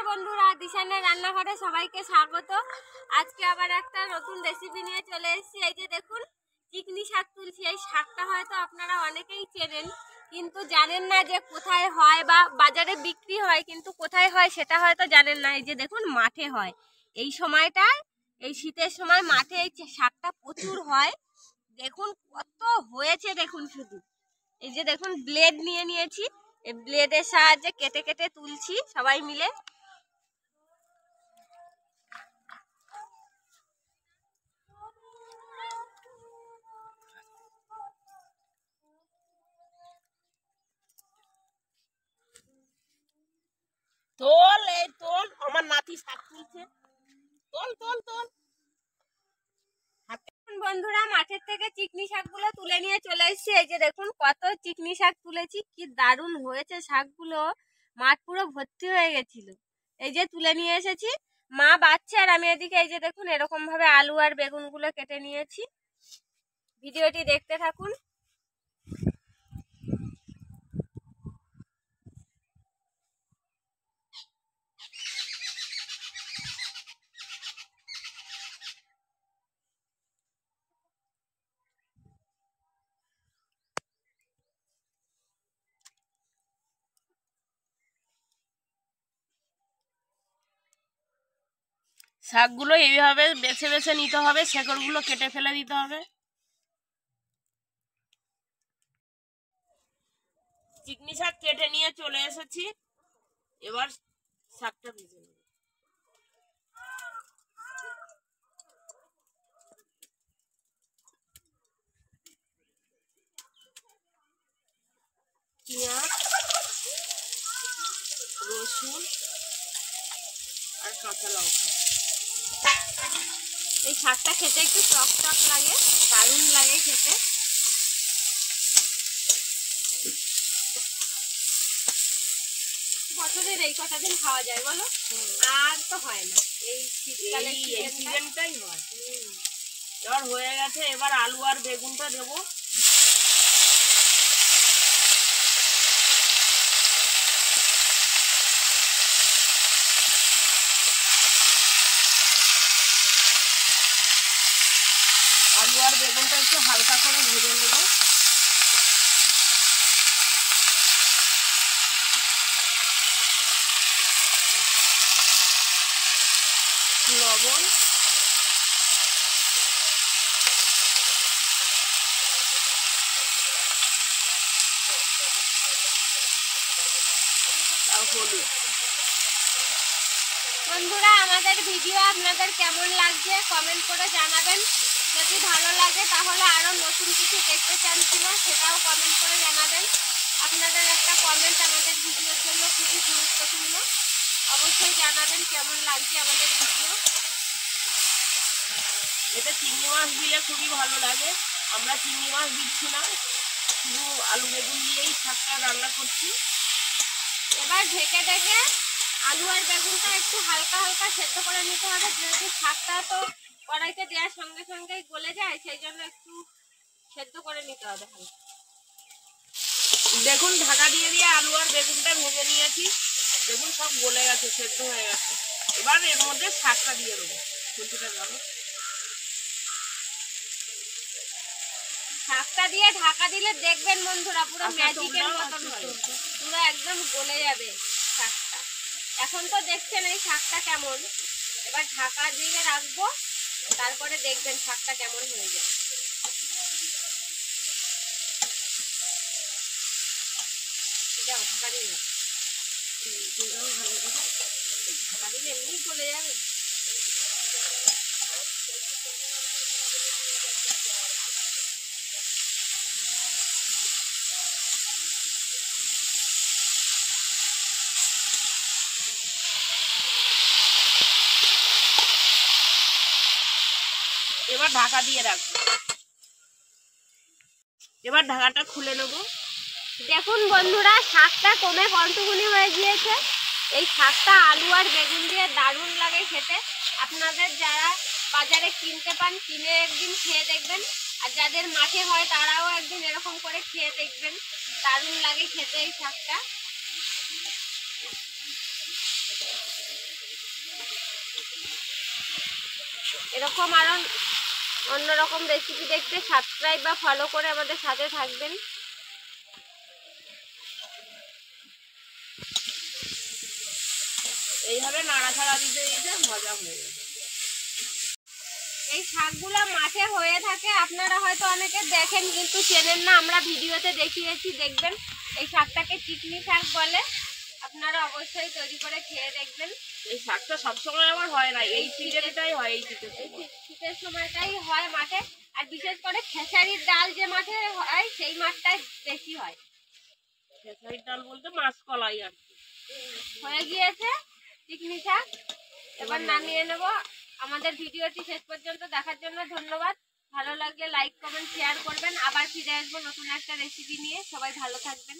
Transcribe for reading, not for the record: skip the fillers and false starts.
বন্ধুরা, দিশানের রান্নাঘরে সবাইকে স্বাগত। আজকে আবার একটা নতুন রেসিপি নিয়ে চলে এসেছি। এই যে দেখুন, চিকনি শাক তুলছি। এই শাকটা হয়তো আপনারা অনেকেই চেনেন, কিন্তু জানেন না যে কোথায় হয় বা বাজারে বিক্রি হয়, কিন্তু কোথায় হয় সেটা হয়তো জানেন না। এই যে দেখুন, মাঠে হয়। এই সময়টায়, এই শীতের সময় মাঠে এই শাকটা প্রচুর হয়। দেখুন কত হয়েছে, দেখুন শুধু। এই যে দেখুন, ব্লেড নিয়ে নিয়েছি। এই ব্লেডের সাহায্যে কেটে কেটে তুলছি সবাই মিলে। তোল, এই তোল, আমার নাতি শাক তুলছে। তোল তোল তোল। বন্ধুরা, মাঠের থেকে চিকনি শাকগুলো তুলে নিয়ে চলে এসেছি। এই যে দেখুন, কত চিকনি শাক তুলেছি, কি দারুণ হয়েছে শাকগুলো। মাঠ পুরো ভর্তি হয়ে গেছিল। এই যে তুলে নিয়ে এসেছি, মা বাচ্চা আর আমি এদিকে এই যে দেখুন এরকম ভাবে আলু আর বেগুনগুলো কেটে নিয়েছি। ভিডিওটি দেখতে থাকুন। শাকগুলো এইভাবে বেছে বেছে নিতে হবে, শেকড়গুলো কেটে ফেলে দিতে হবে। চিকনি শাক কেটে নিয়ে চলে এসেছি, এবার শাকটা ভেজে নেব। পেঁয়াজ, রসুন আর কাঁচা লঙ্কা। এই শাকটা খেতে একটু টক টক লাগে, দারুণ লাগে খেতে। বছরের এই কটা দিন খাওয়া যায় বলো, আর তো হয় না। এই শীতকালে এই সিজনটাই হয়। এবার হয়ে গেছে, এবার আলু আর বেগুনটা দেবো। আলু আর বেগুনটা একটু হালকা করে ভেজে নেব। লবণ, আর হলুদ। বন্ধুরা, আমাদের ভিডিও আপনাদের কেমন লাগছে কমেন্ট করে জানাবেন। যদি ভালো লাগে তাহলে আরো নতুন কিছু দেখতে চান কিনা সেটাও কমেন্ট করে জানাবেন। আপনাদের একটা কমেন্ট আমাদের ভিডিওর জন্য খুবই গুরুত্বপূর্ণ। অবশ্যই জানাবেন কেমন লাগছে আমাদের ভিডিও। এটা চিংড়ি মাছ দিলে খুবই ভালো লাগে। আমরা চিংড়ি মাছ দিচ্ছি না, শুধু আলু বেগুন দিয়েই শাকটা রান্না করছি। এবার ঢেকে ঢেকে আলু আর বেগুনটা একটু হালকা হালকা সেদ্ধ করে নিতে হবে, যেহেতু শাকটা তো কড়াইতে দেওয়ার সঙ্গে সঙ্গেই গলে যায়, সেই জন্য একটু সেদ্ধ করে নিতে হবে হালকা। দেখুন, ঢাকা দিয়ে দিয়ে আলু আর বেগুনটা ভেজে নিয়েছি। দেখুন সব গলে গেছে, সেদ্ধ হয়ে গেছে। এবার এর মধ্যে শাকটা দিয়ে দেবো। খুঁটিটা যাবে, শাকটা দিয়ে ঢাকা দিলে দেখবেন বন্ধুরা, পুরো ম্যাজিকের মতন হয়, পুরো একদম গলে যাবে শাকটা। এখন তো দেখছেন এই শাকটা কেমন। এবার ঢাকা দিয়ে রাখবো, তারপরে দেখবেন শাকটা কেমন হয়ে যায়। ঢাকা দিয়ে ঢাকা দিলে এমনি গলে যাবে। এবার ঢাকা দিয়ে রাখবো। এবার ঢাকাটা খুলে নেবো। দেখুন বন্ধুরা, শাকটা কমে কন্টুকুনি হয়ে গিয়েছে। এই শাকটা আলু আর বেগুন দিয়ে দারুণ লাগে খেতে। আপনাদের যারা বাজারে কিনতে পান, কিনে একদিন খেয়ে দেখবেন। আর যাদের মাঠে হয় তারাও একদিন এরকম করে খেয়ে দেখবেন, দারুণ লাগে খেতে এই শাকটা। এরকম আরো অন্যরকম রেসিপি দেখতে সাবস্ক্রাইব বা ফলো করে আমাদের সাথে থাকবেন। এইভাবে নাড়াচাড়া দিতে দিতে ভাজা হয়ে যাবে। এই শাকগুলো মাঠে হয়ে থাকে, আপনারা হয়তো অনেকে দেখেন কিন্তু চেনেন না, আমরা ভিডিওতে দেখিয়েছি, দেখবেন। এই শাকটাকে চিকনি শাক বলে, আপনারা অবশ্যই তৈরি করে খেয়ে দেখবেন। এই শাকটা সবসময় আমার হয় না, এই সিজনটাই হয়, এই শীতের সময়। শীতের সময়টাই হয় মাঠে, আর বিশেষ করে খেসারির ডাল যে মাঠে হয় সেই মাঠটাই বেশি হয়। খেসারির ডাল বলতে মাসকলাই আর কি। হয়ে গিয়েছে চিকনি শাক, এবার নামিয়ে নেব। আমাদের ভিডিওটি শেষ পর্যন্ত দেখার জন্য ধন্যবাদ। ভালো লাগলে লাইক কমেন্ট শেয়ার করবেন। আবার ফিরে আসবো নতুন একটা রেসিপি নিয়ে। সবাই ভালো থাকবেন।